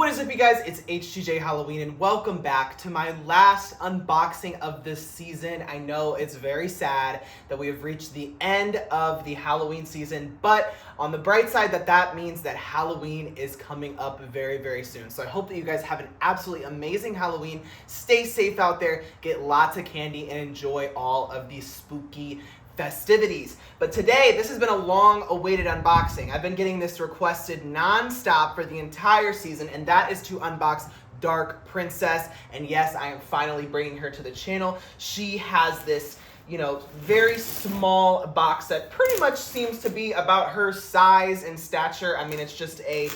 What is up, you guys? It's HTJ Halloween, and welcome back to my last unboxing of this season. I know it's very sad that we have reached the end of the Halloween season, but on the bright side, that means that Halloween is coming up very, very soon. So I hope that you guys have an absolutely amazing Halloween. Stay safe out there, get lots of candy, and enjoy all of these spooky festivities. But today, this has been a long-awaited unboxing. I've been getting this requested non-stop for the entire season, and that is to unbox Dark Princess. And yes, I am finally bringing her to the channel. She has this, very small box that pretty much seems to be about her size and stature. I mean, it's just a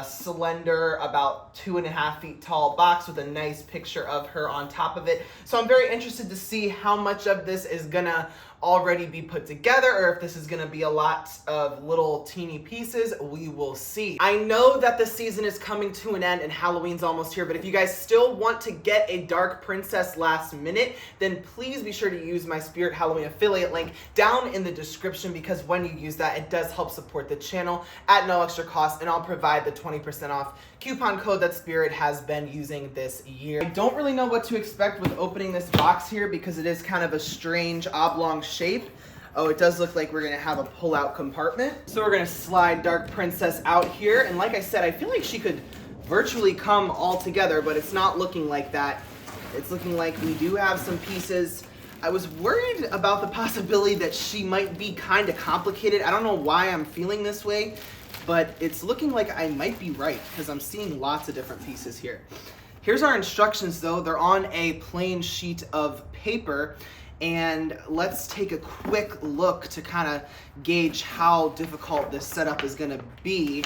slender, about 2.5 feet tall box with a nice picture of her on top of it. So I'm very interested to see how much of this is gonna already be put together, or if this is gonna be a lot of little teeny pieces. We will see. I know that the season is coming to an end and Halloween's almost here, but if you guys still want to get a Dark Princess last minute, then please be sure to use my Spirit Halloween affiliate link down in the description, because when you use that, it does help support the channel at no extra cost, and I'll provide the 20% off coupon code that Spirit has been using this year. I don't really know what to expect with opening this box here, because it is kind of a strange oblong shape. Oh, it does look like we're gonna have a pull-out compartment. So we're gonna slide Dark Princess out here, and like I said, I feel like she could virtually come all together, but it's not looking like that. It's looking like we do have some pieces. I was worried about the possibility that she might be kind of complicated. I don't know why I'm feeling this way, but it's looking like I might be right, because I'm seeing lots of different pieces here. Here's our instructions though. They're on a plain sheet of paper, and let's take a quick look to kind of gauge how difficult this setup is gonna be.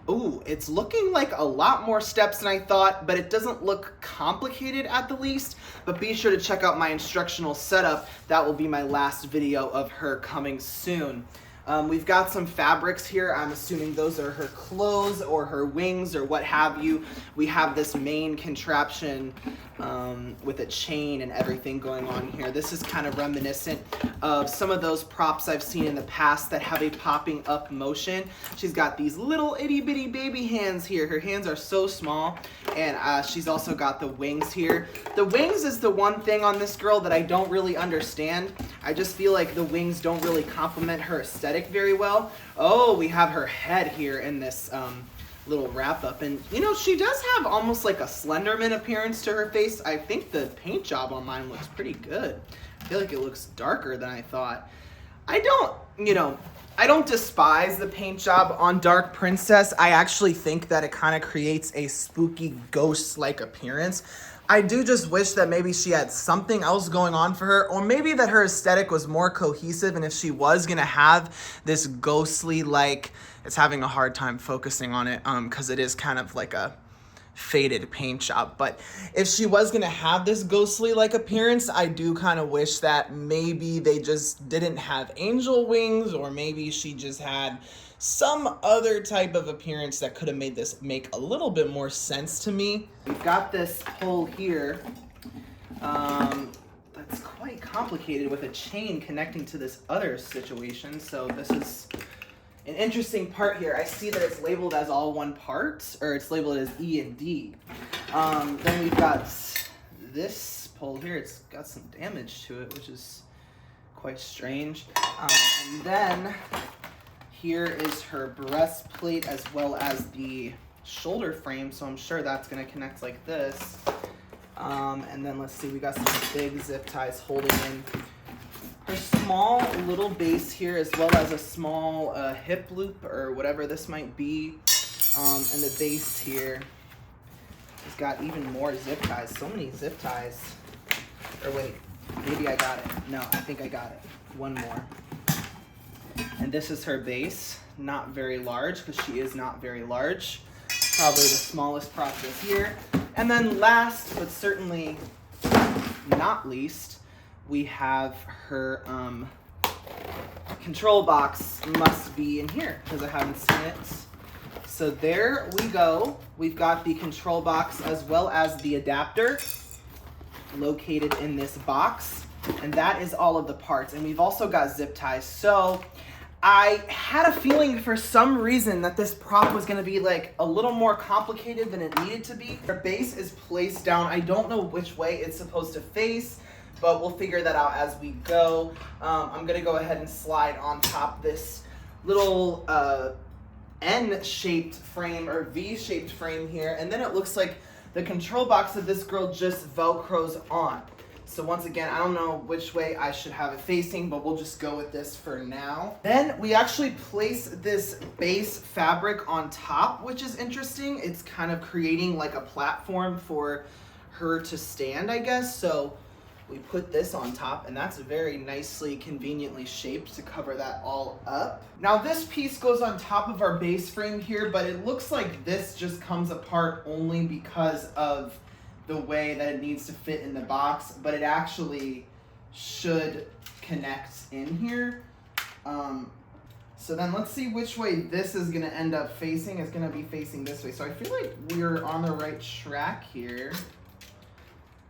Ooh, it's looking like a lot more steps than I thought, but it doesn't look complicated at the least. But be sure to check out my instructional setup. That will be my last video of her coming soon. We've got some fabrics here. I'm assuming those are her clothes or her wings or what have you. We have this main contraption with a chain and everything going on here. This is kind of reminiscent of some of those props I've seen in the past that have a popping up motion. She's got these little itty bitty baby hands here. Her hands are so small, and she's also got the wings here. The wings is the one thing on this girl that I don't really understand. I just feel like the wings don't really complement her aesthetic very well. Oh, we have her head here in this little wrap up, and she does have almost like a Slenderman appearance to her face. I think the paint job on mine looks pretty good. I feel like it looks darker than I thought. I don't despise the paint job on Dark Princess. I actually think that it kind of creates a spooky ghost-like appearance. I do just wish that maybe she had something else going on for her, or maybe that her aesthetic was more cohesive, and if she was gonna have this ghostly, it's having a hard time focusing on it because it is kind of like a faded paint job. But if she was gonna have this ghostly appearance, I do kind of wish that maybe they just didn't have angel wings, or maybe she just had some other type of appearance that could have made this make a little bit more sense to me. We've got this pole here that's quite complicated with a chain connecting to this other situation. So this is an interesting part here. I see that it's labeled as all one part, or it's labeled as E and D. Then we've got this pole here. It's got some damage to it, which is quite strange. And then here is her breastplate as well as the shoulder frame, so I'm sure that's going to connect like this. And then let's see, we got some big zip ties holding in her small little base here, as well as a small hip loop or whatever this might be. And the base here has got even more zip ties. So many zip ties. Or wait, maybe I got it. No, I think I got it. One more. And this is her base. Not very large, because she is not very large. Probably the smallest prop is here. And then last, but certainly not least, we have her control box. Must be in here, because I haven't seen it. So there we go. We've got the control box as well as the adapter located in this box. And that is all of the parts. And we've also got zip ties. So I had a feeling for some reason that this prop was going to be like a little more complicated than it needed to be. Our base is placed down. I don't know which way it's supposed to face, but we'll figure that out as we go. I'm going to go ahead and slide on top this little N-shaped frame or V-shaped frame here, and then it looks like the control box of this girl just Velcros on. So once again, I don't know which way I should have it facing, but we'll just go with this for now. Then we actually place this base fabric on top, which is interesting. It's kind of creating like a platform for her to stand, I guess. So we put this on top, and that's very nicely, conveniently shaped to cover that all up. Now this piece goes on top of our base frame here, but it looks like this just comes apart only because of the way that it needs to fit in the box, but it actually should connect in here. So then let's see which way this is gonna end up facing. It's gonna be facing this way. So I feel like we're on the right track here.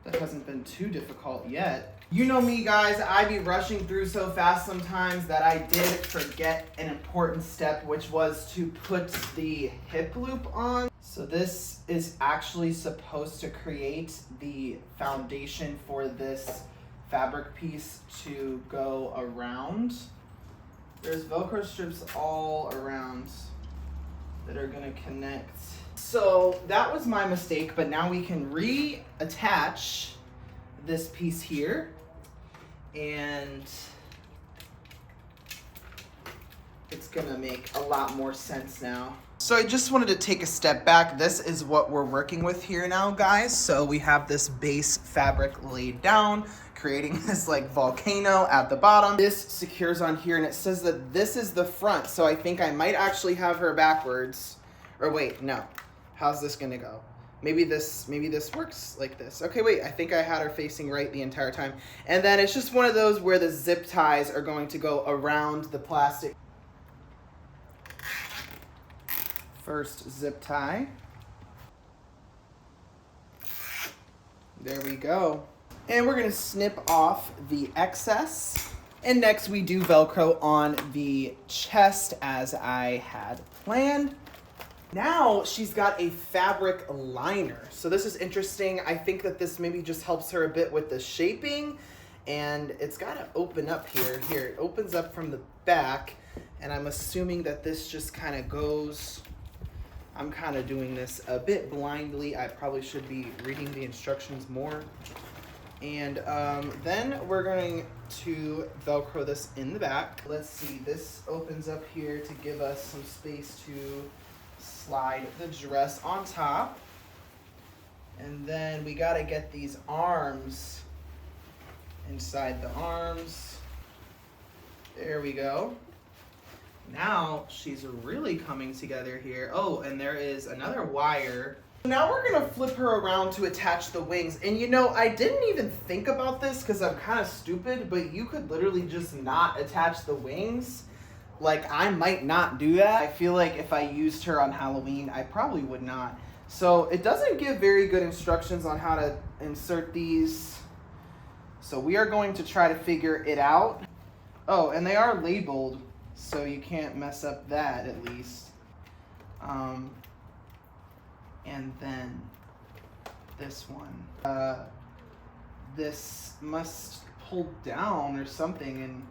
That hasn't been too difficult yet. You know me, guys, I be rushing through so fast sometimes that I did forget an important step, which was to put the hip loop on. So this is actually supposed to create the foundation for this fabric piece to go around. There's Velcro strips all around that are gonna connect. So that was my mistake, but now we can reattach this piece here, and it's gonna make a lot more sense now. So I just wanted to take a step back. This is what we're working with here now, guys. So we have this base fabric laid down, creating this like volcano at the bottom. This secures on here, and it says that this is the front. So I think I might actually have her backwards. Or wait, no. How's this gonna go? Maybe this works like this. Okay, wait, I think I had her facing right the entire time. And then it's just one of those where the zip ties are going to go around the plastic. First zip tie. There we go. And we're gonna snip off the excess. And next we do Velcro on the chest as I had planned. Now she's got a fabric liner. So this is interesting. I think that this maybe just helps her a bit with the shaping, and it's gotta open up here. Here, it opens up from the back, and I'm assuming that this just kind of goes, I'm kind of doing this a bit blindly. I probably should be reading the instructions more. And then we're going to Velcro this in the back. Let's see, this opens up here to give us some space to slide the dress on top. And then we gotta get these arms inside the arms. There we go. Now she's really coming together here. Oh, and there is another wire. Now we're gonna flip her around to attach the wings. And you know, I didn't even think about this because I'm kind of stupid, but you could literally just not attach the wings. Like, I might not do that. I feel like if I used her on Halloween, I probably would not. So it doesn't give very good instructions on how to insert these. So we are going to try to figure it out. Oh, and they are labeled, so you can't mess up that at least. And then this one. This must pull down or something, and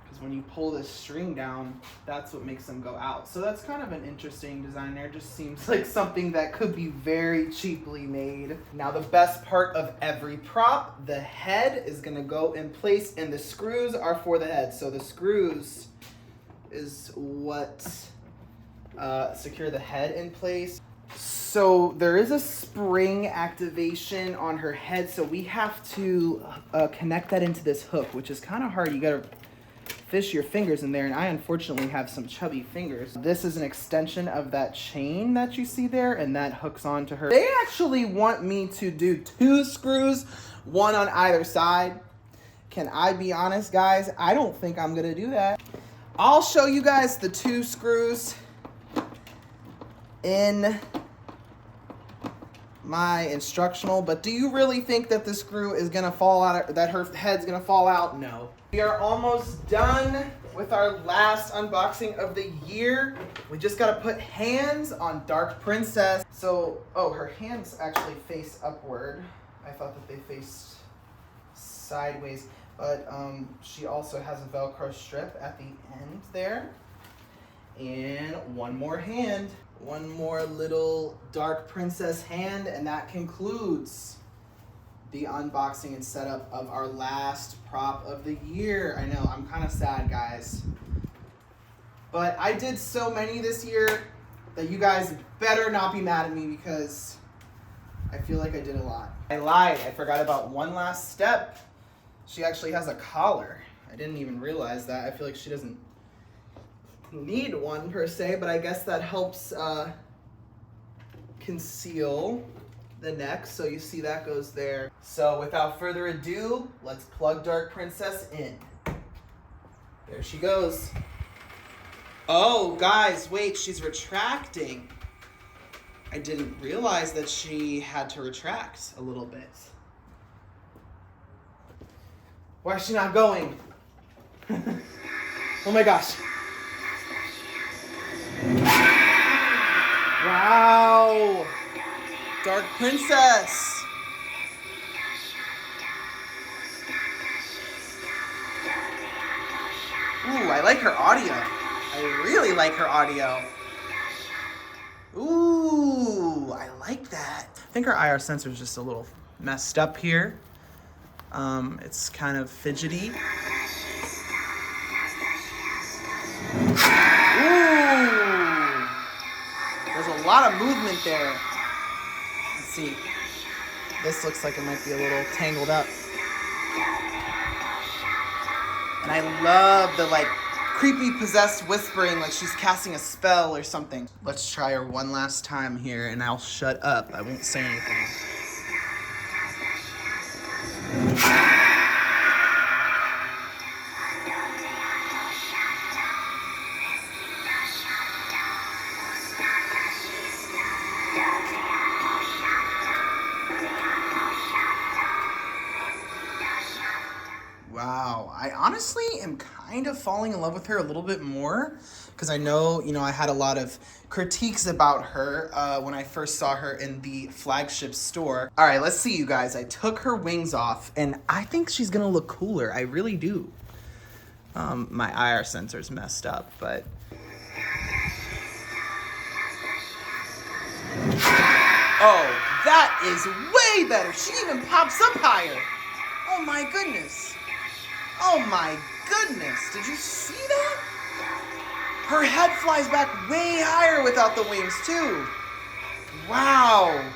because when you pull this string down, that's what makes them go out. So that's kind of an interesting design there. Just seems like something that could be very cheaply made. Now the best part of every prop, the head is gonna go in place, and the screws are for the head. So the screws is what secure the head in place. So there is a spring activation on her head, so we have to connect that into this hook, which is kind of hard. You gotta fish your fingers in there, and I unfortunately have some chubby fingers. This is an extension of that chain that you see there, and that hooks onto her. They actually want me to do 2 screws, one on either side. Can I be honest, guys? I don't think I'm gonna do that. I'll show you guys the 2 screws in my instructional, but do you really think that the screw is gonna fall out, that her head's gonna fall out? No. We are almost done, with our last unboxing of the year. We just gotta put hands on Dark Princess. So, oh, her hands actually face upward. I thought that they faced sideways, but she also has a Velcro strip at the end there. And one more hand. One more little Dark Princess hand, and that concludes the unboxing and setup of our last prop of the year. I know, I'm kind of sad, guys. But I did so many this year that you guys better not be mad at me because I feel like I did a lot. I lied, I forgot about one last step. She actually has a collar. I didn't even realize that. I feel like she doesn't need one per se, but I guess that helps conceal the neck, so you see that goes there. So without further ado, let's plug Dark Princess in. There she goes. Oh, guys, wait, she's retracting. I didn't realize that she had to retract a little bit. Why is she not going? Oh my gosh. Wow! Dark Princess! Ooh, I like her audio. I really like her audio. Ooh, I like that. I think her IR sensor is just a little messed up here. It's kind of fidgety. There's a lot of movement there. Let's see. This looks like it might be a little tangled up. And I love the like creepy possessed whispering like she's casting a spell or something. Let's try her one last time here and I'll shut up. I won't say anything. Wow, I honestly am kind of falling in love with her a little bit more because I know, I had a lot of critiques about her when I first saw her in the flagship store. All right, let's see, you guys. I took her wings off and I think she's gonna look cooler. I really do. My IR sensor's messed up, but. Oh, that is way better. She even pops up higher. Oh my goodness. Oh my goodness, did you see that? Her head flies back way higher without the wings too. Wow.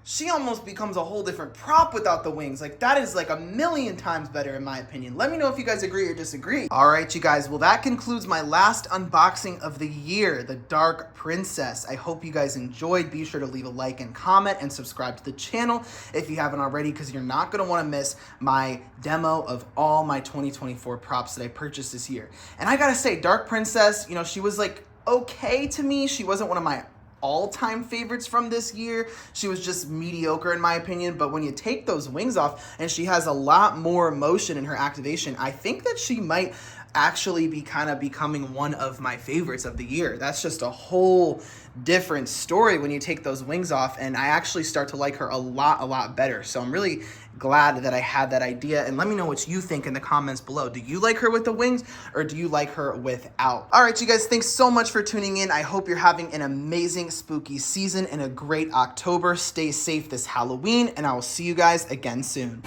She almost becomes a whole different prop without the wings. Like that is like a million times better in my opinion. Let me know if you guys agree or disagree. All right, you guys, well that concludes my last unboxing of the year, the Dark Princess. I hope you guys enjoyed. Be sure to leave a like and comment and subscribe to the channel if you haven't already because you're not gonna wanna miss my demo of all my 2024 props that I purchased this year. And I gotta say, Dark Princess, she was like okay to me. She wasn't one of my all-time favorites from this year. She was just mediocre in my opinion, but when you take those wings off and she has a lot more motion in her activation, I think that she might actually be kind of becoming one of my favorites of the year. That's just a whole different story when you take those wings off, and I actually start to like her a lot better. So I'm really glad that I had that idea, and let me know what you think in the comments below. Do you like her with the wings or do you like her without? All right, you guys, thanks so much for tuning in. I hope you're having an amazing spooky season and a great October. Stay safe this Halloween, and I will see you guys again soon.